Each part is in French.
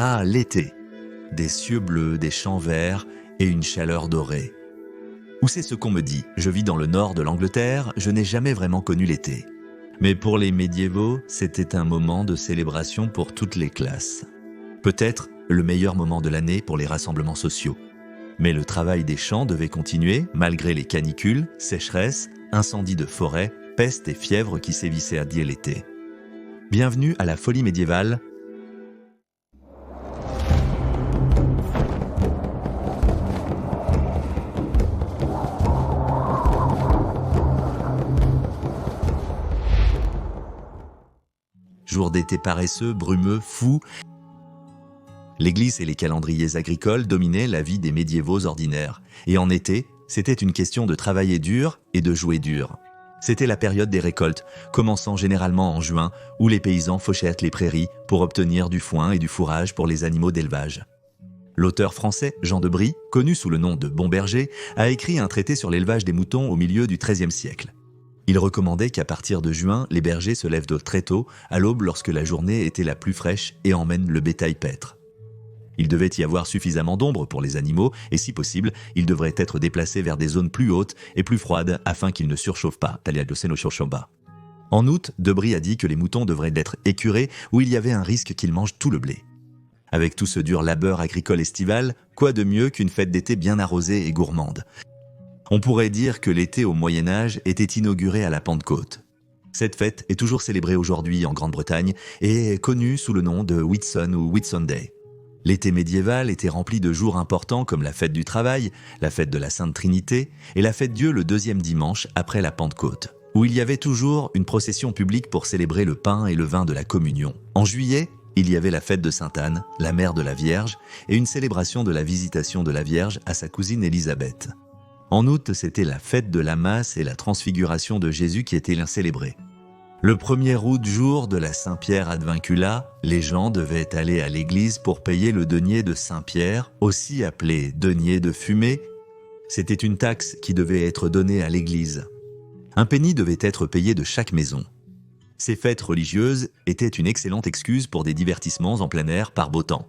Ah, l'été. Des cieux bleus, des champs verts et une chaleur dorée. Ou c'est ce qu'on me dit, je vis dans le nord de l'Angleterre, je n'ai jamais vraiment connu l'été. Mais pour les médiévaux, c'était un moment de célébration pour toutes les classes. Peut-être le meilleur moment de l'année pour les rassemblements sociaux. Mais le travail des champs devait continuer malgré les canicules, sécheresses, incendies de forêt, peste et fièvre qui sévissaient à Die l'été. Bienvenue à la folie médiévale. Jour d'été paresseux, brumeux, fou, l'église et les calendriers agricoles dominaient la vie des médiévaux ordinaires. Et en été, c'était une question de travailler dur et de jouer dur. C'était la période des récoltes, commençant généralement en juin, où les paysans fauchettent les prairies pour obtenir du foin et du fourrage pour les animaux d'élevage. L'auteur français Jean de Brie, connu sous le nom de Bon Berger, a écrit un traité sur l'élevage des moutons au milieu du XIIIe siècle. Il recommandait qu'à partir de juin, les bergers se lèvent très tôt, à l'aube lorsque la journée était la plus fraîche et emmènent le bétail paître. Il devait y avoir suffisamment d'ombre pour les animaux et si possible, ils devraient être déplacés vers des zones plus hautes et plus froides afin qu'ils ne surchauffent pas. En août, De Brie a dit que les moutons devraient être écurés où il y avait un risque qu'ils mangent tout le blé. Avec tout ce dur labeur agricole estival, quoi de mieux qu'une fête d'été bien arrosée et gourmande ? On pourrait dire que l'été au Moyen-Âge était inauguré à la Pentecôte. Cette fête est toujours célébrée aujourd'hui en Grande-Bretagne et est connue sous le nom de Whitsun ou Whitsunday. L'été médiéval était rempli de jours importants comme la fête du travail, la fête de la Sainte Trinité et la fête Dieu le deuxième dimanche après la Pentecôte, où il y avait toujours une procession publique pour célébrer le pain et le vin de la communion. En juillet, il y avait la fête de Sainte-Anne, la mère de la Vierge, et une célébration de la visitation de la Vierge à sa cousine Élisabeth. En août, c'était la fête de la Masse et la transfiguration de Jésus qui étaient célébrées. Le 1er août, jour de la Saint-Pierre Advincula, les gens devaient aller à l'église pour payer le denier de Saint-Pierre, aussi appelé denier de fumée. C'était une taxe qui devait être donnée à l'église. Un penny devait être payé de chaque maison. Ces fêtes religieuses étaient une excellente excuse pour des divertissements en plein air par beau temps.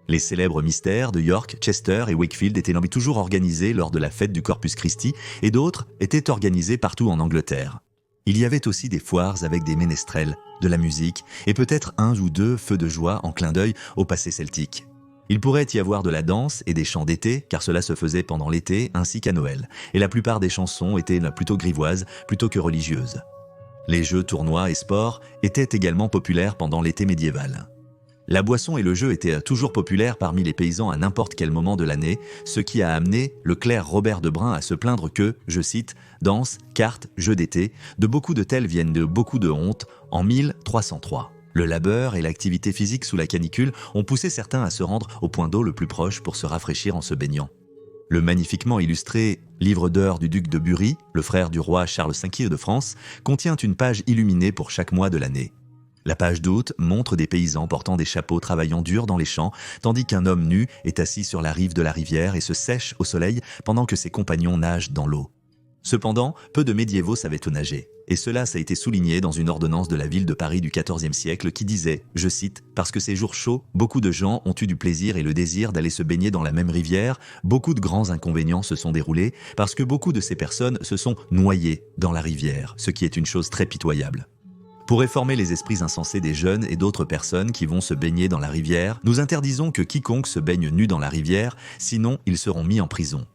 Les célèbres mystères de York, Chester et Wakefield étaient toujours organisés lors de la fête du Corpus Christi et d'autres étaient organisés partout en Angleterre. Il y avait aussi des foires avec des ménestrels, de la musique et peut-être un ou deux feux de joie en clin d'œil au passé celtique. Il pourrait y avoir de la danse et des chants d'été car cela se faisait pendant l'été ainsi qu'à Noël et la plupart des chansons étaient plutôt grivoises plutôt que religieuses. Les jeux, tournois et sports étaient également populaires pendant l'été médiéval. La boisson et le jeu étaient toujours populaires parmi les paysans à n'importe quel moment de l'année, ce qui a amené le clerc Robert de Brun à se plaindre que, je cite, « danse, cartes, jeux d'été, de beaucoup de tels viennent de beaucoup de honte en 1303 ». Le labeur et l'activité physique sous la canicule ont poussé certains à se rendre au point d'eau le plus proche pour se rafraîchir en se baignant. Le magnifiquement illustré Livre d'heures du duc de Bury, le frère du roi Charles V de France, contient une page illuminée pour chaque mois de l'année. La page d'août montre des paysans portant des chapeaux travaillant dur dans les champs, tandis qu'un homme nu est assis sur la rive de la rivière et se sèche au soleil pendant que ses compagnons nagent dans l'eau. Cependant, peu de médiévaux savaient nager, et cela a été souligné dans une ordonnance de la ville de Paris du XIVe siècle qui disait, je cite, « Parce que ces jours chauds, beaucoup de gens ont eu du plaisir et le désir d'aller se baigner dans la même rivière, beaucoup de grands inconvénients se sont déroulés, parce que beaucoup de ces personnes se sont noyées dans la rivière, ce qui est une chose très pitoyable. » Pour réformer les esprits insensés des jeunes et d'autres personnes qui vont se baigner dans la rivière, nous interdisons que quiconque se baigne nu dans la rivière, sinon ils seront mis en prison.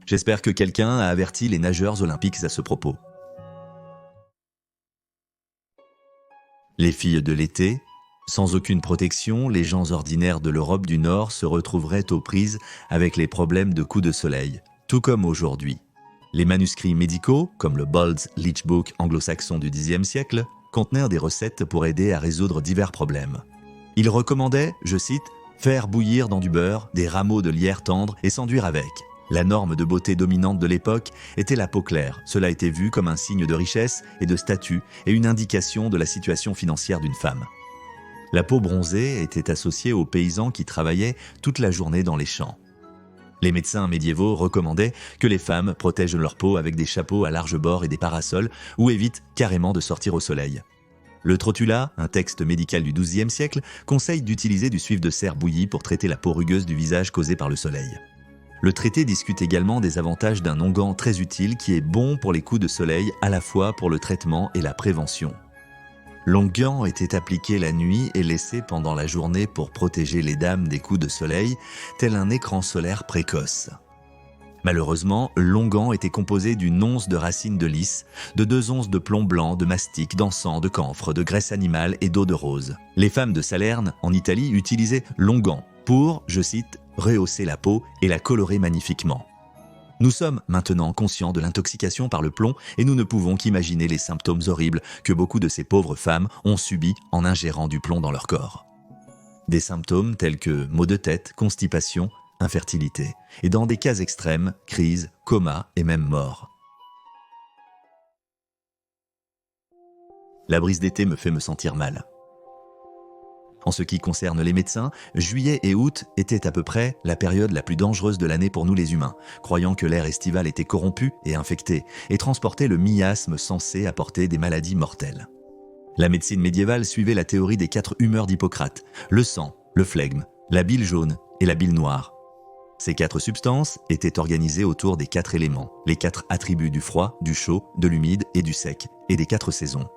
J'espère que quelqu'un a averti les nageurs olympiques à ce propos. Les filles de l'été, sans aucune protection, les gens ordinaires de l'Europe du Nord se retrouveraient aux prises avec les problèmes de coups de soleil, tout comme aujourd'hui. Les manuscrits médicaux, comme le Bald's Leech Book anglo-saxon du Xe siècle, contenaient des recettes pour aider à résoudre divers problèmes. Il recommandait, je cite, « faire bouillir dans du beurre des rameaux de lierre tendre et s'enduire avec ». La norme de beauté dominante de l'époque était la peau claire. Cela était vu comme un signe de richesse et de statut et une indication de la situation financière d'une femme. La peau bronzée était associée aux paysans qui travaillaient toute la journée dans les champs. Les médecins médiévaux recommandaient que les femmes protègent leur peau avec des chapeaux à large bord et des parasols ou évitent carrément de sortir au soleil. Le Trotula, un texte médical du XIIe siècle, conseille d'utiliser du suif de cerf bouilli pour traiter la peau rugueuse du visage causée par le soleil. Le traité discute également des avantages d'un onguent très utile qui est bon pour les coups de soleil à la fois pour le traitement et la prévention. L'onguent était appliqué la nuit et laissé pendant la journée pour protéger les dames des coups de soleil, tel un écran solaire précoce. Malheureusement, l'onguent était composé d'une once de racines de lys, de 2 onces de plomb blanc, de mastic, d'encens, de camphre, de graisse animale et d'eau de rose. Les femmes de Salerne, en Italie, utilisaient l'onguent pour, je cite, « rehausser la peau et la colorer magnifiquement ». Nous sommes maintenant conscients de l'intoxication par le plomb et nous ne pouvons qu'imaginer les symptômes horribles que beaucoup de ces pauvres femmes ont subis en ingérant du plomb dans leur corps. Des symptômes tels que maux de tête, constipation, infertilité, et dans des cas extrêmes, crise, coma et même mort. La brise d'été me fait me sentir mal. En ce qui concerne les médecins, juillet et août étaient à peu près la période la plus dangereuse de l'année pour nous les humains, croyant que l'air estival était corrompu et infecté, et transportait le miasme censé apporter des maladies mortelles. La médecine médiévale suivait la théorie des 4 humeurs d'Hippocrate, le sang, le flegme, la bile jaune et la bile noire. Ces 4 substances étaient organisées autour des 4 éléments, les 4 attributs du froid, du chaud, de l'humide et du sec, et des 4 saisons.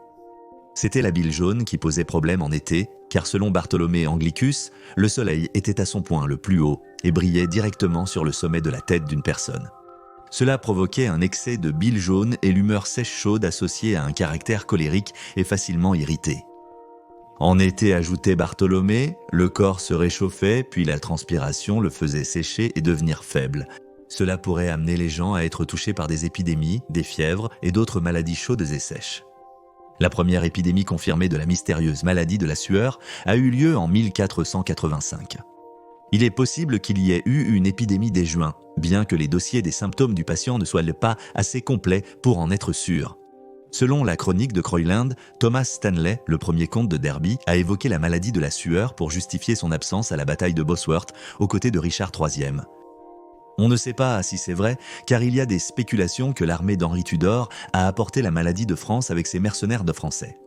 C'était la bile jaune qui posait problème en été, car selon Bartholomée Anglicus, le soleil était à son point le plus haut et brillait directement sur le sommet de la tête d'une personne. Cela provoquait un excès de bile jaune et l'humeur sèche-chaude associée à un caractère colérique et facilement irrité. En été, ajoutait Bartholomée, le corps se réchauffait, puis la transpiration le faisait sécher et devenir faible. Cela pourrait amener les gens à être touchés par des épidémies, des fièvres et d'autres maladies chaudes et sèches. La première épidémie confirmée de la mystérieuse maladie de la sueur a eu lieu en 1485. Il est possible qu'il y ait eu une épidémie dès juin, bien que les dossiers des symptômes du patient ne soient pas assez complets pour en être sûr. Selon la chronique de Croyland, Thomas Stanley, le premier comte de Derby, a évoqué la maladie de la sueur pour justifier son absence à la bataille de Bosworth aux côtés de Richard III. On ne sait pas si c'est vrai, car il y a des spéculations que l'armée d'Henri Tudor a apporté la maladie de France avec ses mercenaires de Français.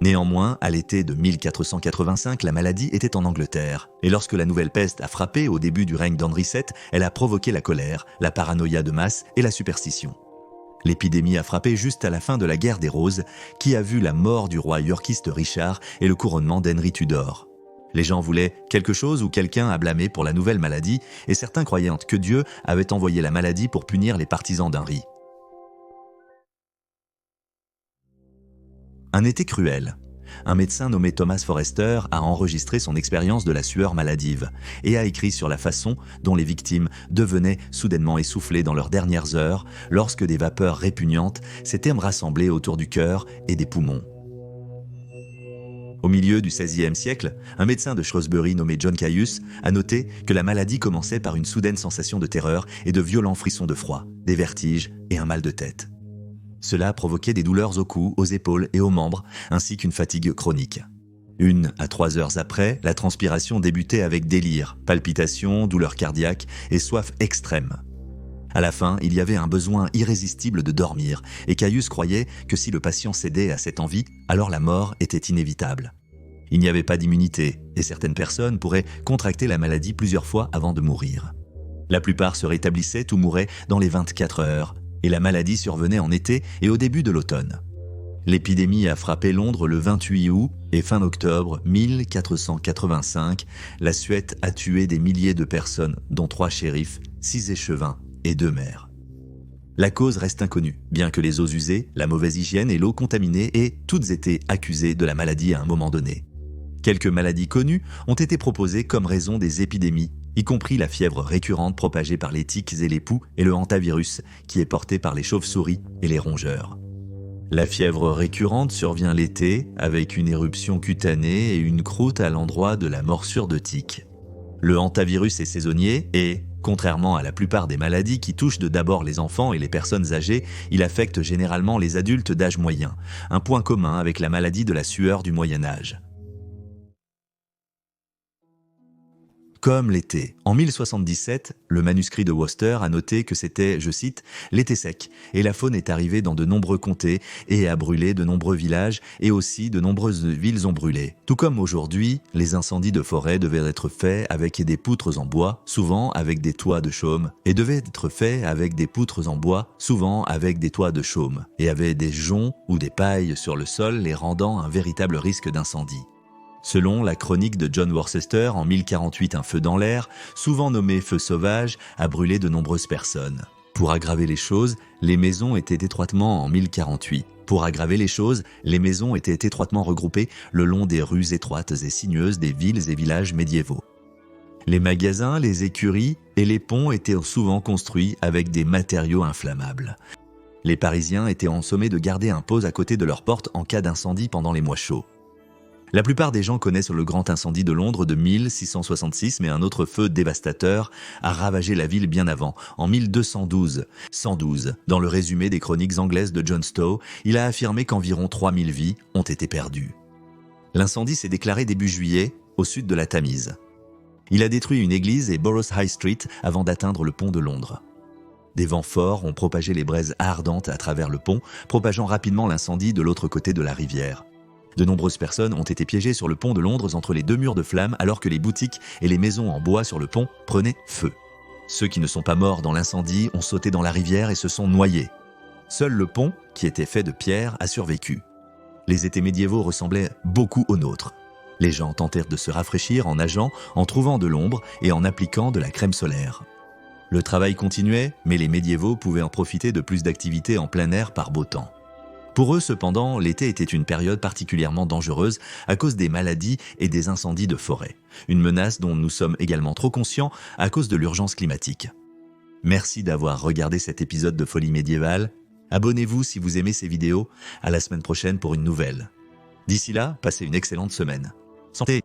Néanmoins, à l'été de 1485, la maladie était en Angleterre, et lorsque la nouvelle peste a frappé au début du règne d'Henri VII, elle a provoqué la colère, la paranoïa de masse et la superstition. L'épidémie a frappé juste à la fin de la guerre des Roses, qui a vu la mort du roi yorkiste Richard et le couronnement d'Henri Tudor. Les gens voulaient quelque chose ou quelqu'un à blâmer pour la nouvelle maladie, et certains croyaient que Dieu avait envoyé la maladie pour punir les partisans d'Henri. Un été cruel. Un médecin nommé Thomas Forrester a enregistré son expérience de la sueur maladive et a écrit sur la façon dont les victimes devenaient soudainement essoufflées dans leurs dernières heures lorsque des vapeurs répugnantes s'étaient rassemblées autour du cœur et des poumons. Au milieu du XVIe siècle, un médecin de Shrewsbury nommé John Caius a noté que la maladie commençait par une soudaine sensation de terreur et de violents frissons de froid, des vertiges et un mal de tête. Cela provoquait des douleurs au cou, aux épaules et aux membres, ainsi qu'une fatigue chronique. 1 à 3 heures après, la transpiration débutait avec délire, palpitations, douleurs cardiaques et soif extrême. À la fin, il y avait un besoin irrésistible de dormir, et Caius croyait que si le patient cédait à cette envie, alors la mort était inévitable. Il n'y avait pas d'immunité, et certaines personnes pourraient contracter la maladie plusieurs fois avant de mourir. La plupart se rétablissaient ou mouraient dans les 24 heures, et la maladie survenait en été et au début de l'automne. L'épidémie a frappé Londres le 28 août et fin octobre 1485, la Suède a tué des milliers de personnes, dont 3 shérifs, 6 échevins et 2 maires. La cause reste inconnue, bien que les eaux usées, la mauvaise hygiène et l'eau contaminée aient toutes été accusées de la maladie à un moment donné. Quelques maladies connues ont été proposées comme raison des épidémies, y compris la fièvre récurrente propagée par les tiques et les poux et le hantavirus, qui est porté par les chauves-souris et les rongeurs. La fièvre récurrente survient l'été avec une éruption cutanée et une croûte à l'endroit de la morsure de tique. Le hantavirus est saisonnier et, contrairement à la plupart des maladies qui touchent d'abord les enfants et les personnes âgées, il affecte généralement les adultes d'âge moyen, un point commun avec la maladie de la sueur du Moyen Âge. comme l'été. En 1077, le manuscrit de Worcester a noté que c'était, je cite, « l'été sec », et la faune est arrivée dans de nombreux comtés et a brûlé de nombreux villages et aussi de nombreuses villes ont brûlé. Tout comme aujourd'hui, les incendies de forêt devaient être faits avec des poutres en bois, souvent avec des toits de chaume, et devaient être faits avec des poutres en bois, souvent avec des toits de chaume, et avaient des joncs ou des pailles sur le sol, les rendant un véritable risque d'incendie. Selon la chronique de John Worcester, en 1048, un feu dans l'air, souvent nommé feu sauvage, a brûlé de nombreuses personnes. Pour aggraver les choses, les maisons étaient étroitement en 1048. Pour aggraver les choses, les maisons étaient étroitement regroupées le long des rues étroites et sinueuses des villes et villages médiévaux. Les magasins, les écuries et les ponts étaient souvent construits avec des matériaux inflammables. Les Parisiens étaient sommés de garder un poste à côté de leur porte en cas d'incendie pendant les mois chauds. La plupart des gens connaissent le grand incendie de Londres de 1666, mais un autre feu dévastateur a ravagé la ville bien avant, en 1212. Dans le résumé des chroniques anglaises de John Stow, il a affirmé qu'environ 3000 vies ont été perdues. L'incendie s'est déclaré début juillet, au sud de la Tamise. Il a détruit une église et Borough High Street avant d'atteindre le pont de Londres. Des vents forts ont propagé les braises ardentes à travers le pont, propageant rapidement l'incendie de l'autre côté de la rivière. De nombreuses personnes ont été piégées sur le pont de Londres entre les deux murs de flammes alors que les boutiques et les maisons en bois sur le pont prenaient feu. Ceux qui ne sont pas morts dans l'incendie ont sauté dans la rivière et se sont noyés. Seul le pont, qui était fait de pierre, a survécu. Les étés médiévaux ressemblaient beaucoup aux nôtres. Les gens tentèrent de se rafraîchir en nageant, en trouvant de l'ombre et en appliquant de la crème solaire. Le travail continuait, mais les médiévaux pouvaient en profiter de plus d'activités en plein air par beau temps. Pour eux, cependant, l'été était une période particulièrement dangereuse à cause des maladies et des incendies de forêt. Une menace dont nous sommes également trop conscients à cause de l'urgence climatique. Merci d'avoir regardé cet épisode de Folie médiévale. Abonnez-vous si vous aimez ces vidéos. À la semaine prochaine pour une nouvelle. D'ici là, passez une excellente semaine. Santé!